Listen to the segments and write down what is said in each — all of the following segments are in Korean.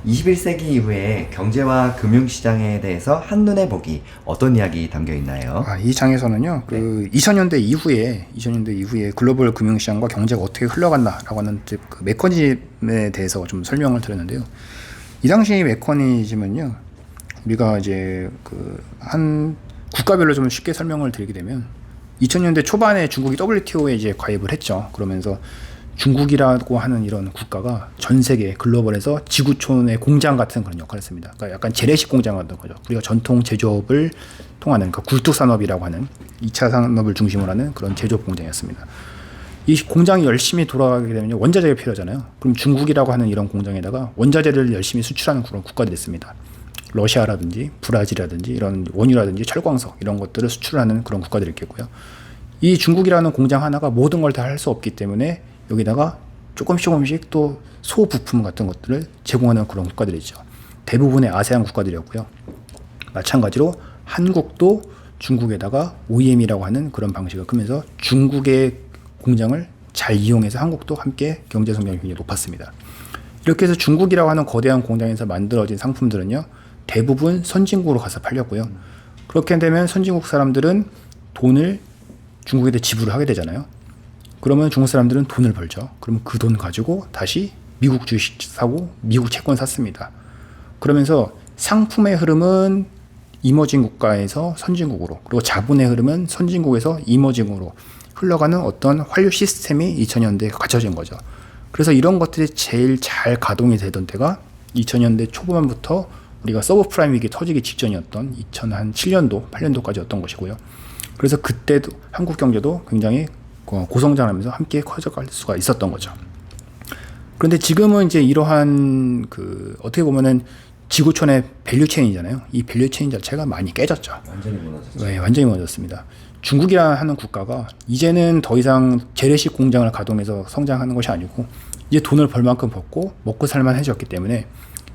21세기 이후에 경제와 금융시장에 대해서 한눈에 보기 어떤 이야기 담겨 있나요? 이 장에서는요, 2000년대 이후에 글로벌 금융시장과 경제가 어떻게 흘러갔나라고 하는 그 메커니즘에 대해서 좀 설명을 드렸는데요. 이 당시 메커니즘은요, 우리가 이제 한 국가별로 좀 쉽게 설명을 드리게 되면 2000년대 초반에 중국이 WTO에 이제 가입을 했죠. 그러면서 중국이라고 하는 이런 국가가 전 세계 글로벌에서 지구촌의 공장 같은 그런 역할을 했습니다. 그러니까 약간 재래식 공장 같은 거죠. 우리가 전통 제조업을 통하는 굴뚝 산업이라고 하는 2차 산업을 중심으로 하는 그런 제조업 공장이었습니다. 이 공장이 열심히 돌아가게 되면 원자재가 필요하잖아요. 그럼 중국이라고 하는 이런 공장에다가 원자재를 열심히 수출하는 그런 국가들이 있습니다. 러시아라든지 브라질이라든지 이런 원유라든지 철광석 이런 것들을 수출하는 그런 국가들이 있겠고요. 이 중국이라는 공장 하나가 모든 걸 다 할 수 없기 때문에 여기다가 조금씩 또 소부품 같은 것들을 제공하는 그런 국가들이죠. 대부분의 아세안 국가들이었고요. 마찬가지로 한국도 중국에다가 OEM이라고 하는 그런 방식을 크면서 중국의 공장을 잘 이용해서 한국도 함께 경제 성장이 굉장히 높았습니다. 이렇게 해서 중국이라고 하는 거대한 공장에서 만들어진 상품들은요, 대부분 선진국으로 가서 팔렸고요. 그렇게 되면 선진국 사람들은 돈을 중국에다 지불을 하게 되잖아요. 그러면 중국 사람들은 돈을 벌죠. 그러면 그 돈 가지고 다시 미국 주식 사고 미국 채권 샀습니다. 그러면서 상품의 흐름은 이머징 국가에서 선진국으로, 그리고 자본의 흐름은 선진국에서 이머징으로 흘러가는 어떤 환류 시스템이 2000년대에 갖춰진 거죠. 그래서 이런 것들이 제일 잘 가동이 되던 때가 2000년대 초반부터 우리가 서브프라임 위기 터지기 직전이었던 2007년도, 8년도까지였던 것이고요. 그래서 그때도 한국 경제도 굉장히 고성장하면서 함께 커져갈 수가 있었던 거죠. 그런데 지금은 이제 이러한 어떻게 보면은 지구촌의 밸류체인이잖아요. 이 밸류체인 자체가 많이 깨졌죠. 완전히 무너졌죠. 네, 완전히 무너졌습니다. 중국이라 하는 국가가 이제는 더 이상 재래식 공장을 가동해서 성장하는 것이 아니고 이제 돈을 벌 만큼 벌고 먹고 살만해졌기 때문에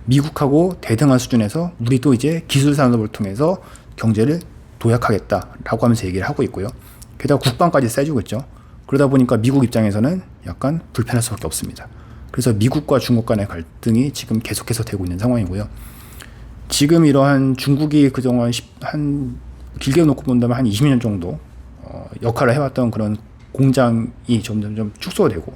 미국하고 대등한 수준에서 우리도 이제 기술 산업을 통해서 경제를 도약하겠다라고 하면서 얘기를 하고 있고요. 게다가 국방까지 세지고 있죠. 그러다 보니까 미국 입장에서는 약간 불편할 수밖에 없습니다. 그래서 미국과 중국 간의 갈등이 지금 계속해서 되고 있는 상황이고요. 지금 이러한 중국이 그동안 한 길게 놓고 본다면 한 20년 정도 역할을 해왔던 그런 공장이 점점 축소가 되고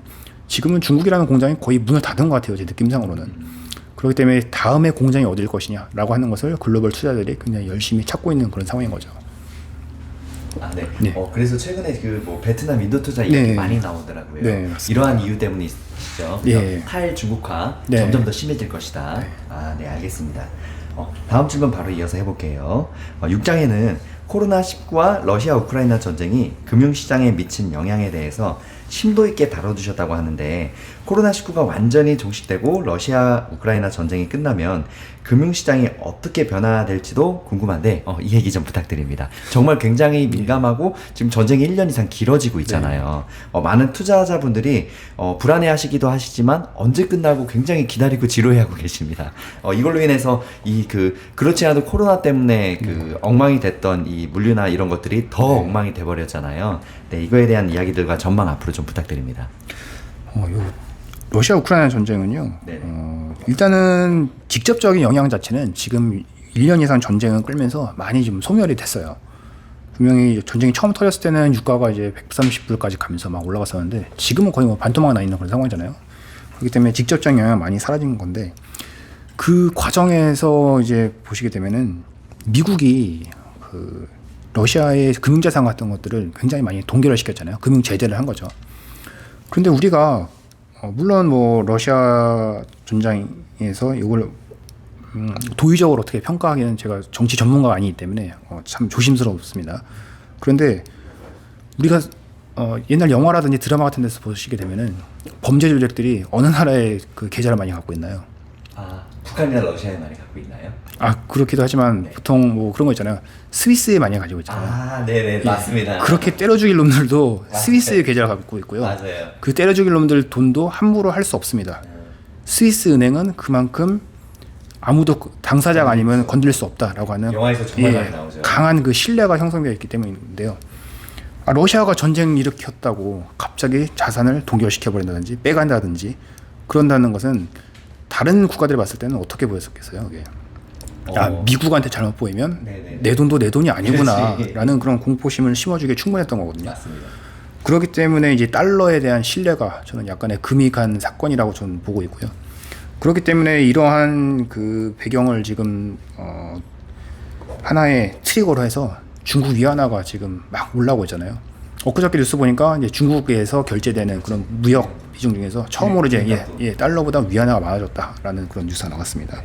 지금은 중국이라는 공장이 거의 문을 닫은 것 같아요. 제 느낌상으로는. 그렇기 때문에 다음에 공장이 어딜 것이냐라고 하는 것을 글로벌 투자들이 굉장히 열심히 찾고 있는 그런 상황인 거죠. 네. 네. 그래서 최근에 베트남 인도 투자 이야기 많이 나오더라고요. 네, 맞습니다. 이러한 이유 때문이시죠. 네. 탈중국화 네. 점점 더 심해질 것이다. 네, 알겠습니다. 다음 질문 바로 이어서 해볼게요. 6장에는 코로나19와 러시아 우크라이나 전쟁이 금융시장에 미친 영향에 대해서 심도 있게 다뤄두셨다고 하는데 코로나19가 완전히 종식되고 러시아 우크라이나 전쟁이 끝나면 금융시장이 어떻게 변화될지도 궁금한데 이 얘기 좀 부탁드립니다. 정말 굉장히 민감하고 지금 전쟁이 1년 이상 길어지고 있잖아요. 많은 투자자분들이 불안해하시기도 하시지만 언제 끝나고 굉장히 기다리고 지루해하고 계십니다. 이걸로 인해서 그렇지 않아도 코로나 때문에 엉망이 됐던 이 물류나 이런 것들이 더 엉망이 돼버렸잖아요. 네, 이거에 대한 이야기들과 전망 앞으로 좀 부탁드립니다. 러시아 우크라이나 전쟁은요. 일단은 직접적인 영향 자체는 지금 1년 이상 전쟁을 끌면서 많이 좀 소멸이 됐어요. 분명히 전쟁이 처음 터졌을 때는 유가가 이제 130불까지 가면서 막 올라갔었는데 지금은 거의 반토막 나 있는 그런 상황이잖아요. 그렇기 때문에 직접적인 영향이 많이 사라진 건데 그 과정에서 이제 보시게 되면은 미국이 러시아의 금융자산 같은 것들을 굉장히 많이 동결을 시켰잖아요. 금융 제재를 한 거죠. 그런데 우리가 물론 러시아 전장에서 이걸 도의적으로 어떻게 평가하기는 제가 정치 전문가가 아니기 때문에 참 조심스럽습니다. 그런데 우리가 옛날 영화라든지 드라마 같은 데서 보시게 되면은 범죄 조직들이 어느 나라의 계좌를 많이 갖고 있나요? 북한이나 러시아에 많이 갖고 있나요? 그렇기도 하지만 보통 그런 거 있잖아요. 스위스에 많이 가지고 있잖아요. 네네, 맞습니다. 그렇게 때려 죽일 놈들도 스위스의 계좌를 갖고 있고요. 맞아요. 그 때려 죽일 놈들 돈도 함부로 할 수 없습니다. 스위스 은행은 그만큼 아무도 당사자가 아니면 건드릴 수 없다라고 하는 영화에서 정말 많이 나오죠. 강한 신뢰가 형성되어 있기 때문인데요. 러시아가 전쟁 일으켰다고 갑자기 자산을 동결시켜 버린다든지 빼간다든지 그런다는 것은 다른 국가들이 봤을 때는 어떻게 보였었겠어요, 그게. 야, 미국한테 잘못 보이면 네네네. 내 돈도 내 돈이 아니구나 그렇지. 라는 그런 공포심을 심어주기에 충분했던 거거든요. 맞습니다. 그렇기 때문에 이제 달러에 대한 신뢰가 저는 약간의 금이 간 사건이라고 저는 보고 있고요. 그렇기 때문에 이러한 그 배경을 지금 하나의 트리거로 해서 중국 위안화가 지금 막 올라오고 있잖아요. 엊그저께 뉴스 보니까 이제 중국에서 결제되는 그런 무역 비중 중에서 처음으로 이제 달러보다 위안화가 많아졌다라는 그런 뉴스가 나왔습니다.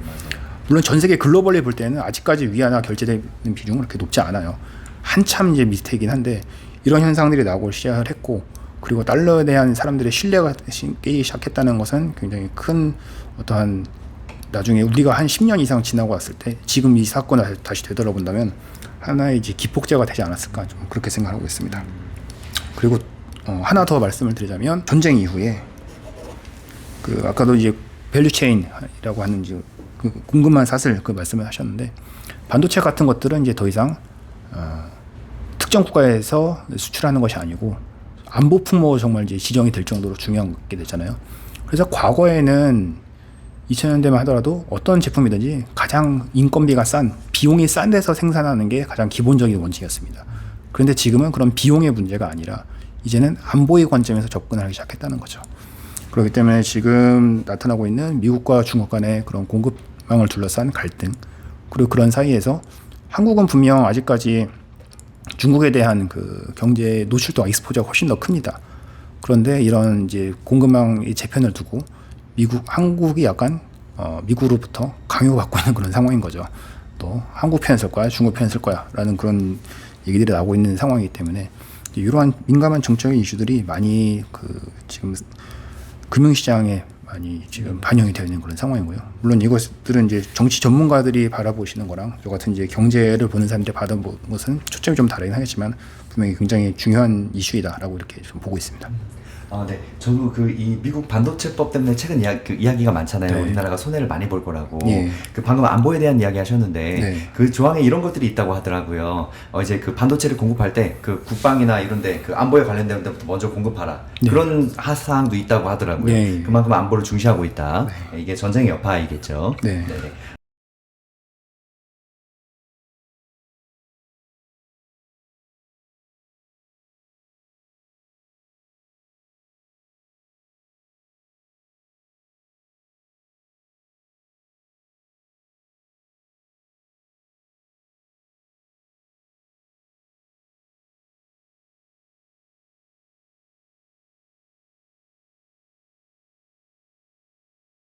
물론 전 세계 글로벌리 볼 때는 아직까지 위안화 결제되는 비중은 그렇게 높지 않아요. 한참 이제 밑이긴 한데 이런 현상들이 나오고 시작을 했고, 그리고 달러에 대한 사람들의 신뢰가 깨기 시작했다는 것은 굉장히 큰 어떠한, 나중에 우리가 한 10년 이상 지나고 왔을 때 지금 이 사건을 다시 되돌아본다면 하나의 이제 기폭제가 되지 않았을까, 좀 그렇게 생각하고 있습니다. 그리고 하나 더 말씀을 드리자면, 전쟁 이후에 그 아까도 이제 밸류체인이라고 하는 이제 그 궁금한 사슬 그 말씀을 하셨는데, 반도체 같은 것들은 이제 더 이상 특정 국가에서 수출하는 것이 아니고 안보 품목 정말 이제 지정이 될 정도로 중요한 게 됐잖아요. 그래서 과거에는 2000년대만 하더라도 어떤 제품이든지 가장 인건비가 싼, 비용이 싼 데서 생산하는 게 가장 기본적인 원칙이었습니다. 그런데 지금은 그런 비용의 문제가 아니라 이제는 안보의 관점에서 접근하기 시작했다는 거죠. 그렇기 때문에 지금 나타나고 있는 미국과 중국 간의 그런 공급망을 둘러싼 갈등, 그리고 그런 사이에서 한국은 분명 아직까지 중국에 대한 그 경제 노출도와 익스포저가 훨씬 더 큽니다. 그런데 이런 이제 공급망의 재편을 두고 한국이 약간 미국으로부터 강요받고 있는 그런 상황인 거죠. 또 한국 편에 쓸 거야, 중국 편에 쓸 거야라는 그런 얘기들이 나오고 있는 상황이기 때문에 이러한 민감한 정책의 이슈들이 많이 지금 금융시장에 많이 지금 반영이 되어 있는 그런 상황이고요. 물론 이것들은 이제 정치 전문가들이 바라보시는 거랑 저 같은 이제 경제를 보는 사람들이 받아보는 것은 초점이 좀 다르긴 하겠지만 분명히 굉장히 중요한 이슈이다라고 이렇게 좀 보고 있습니다. 네. 저도 이 미국 반도체법 때문에 최근 이야기가 많잖아요. 네. 우리나라가 손해를 많이 볼 거라고. 예. 방금 안보에 대한 이야기 하셨는데, 네. 그 조항에 이런 것들이 있다고 하더라고요. 이제 그 반도체를 공급할 때 국방이나 이런데 안보에 관련된 데부터 먼저 공급하라. 네. 그런 사항도 있다고 하더라고요. 네. 그만큼 안보를 중시하고 있다. 이게 전쟁의 여파이겠죠. 네. 네네.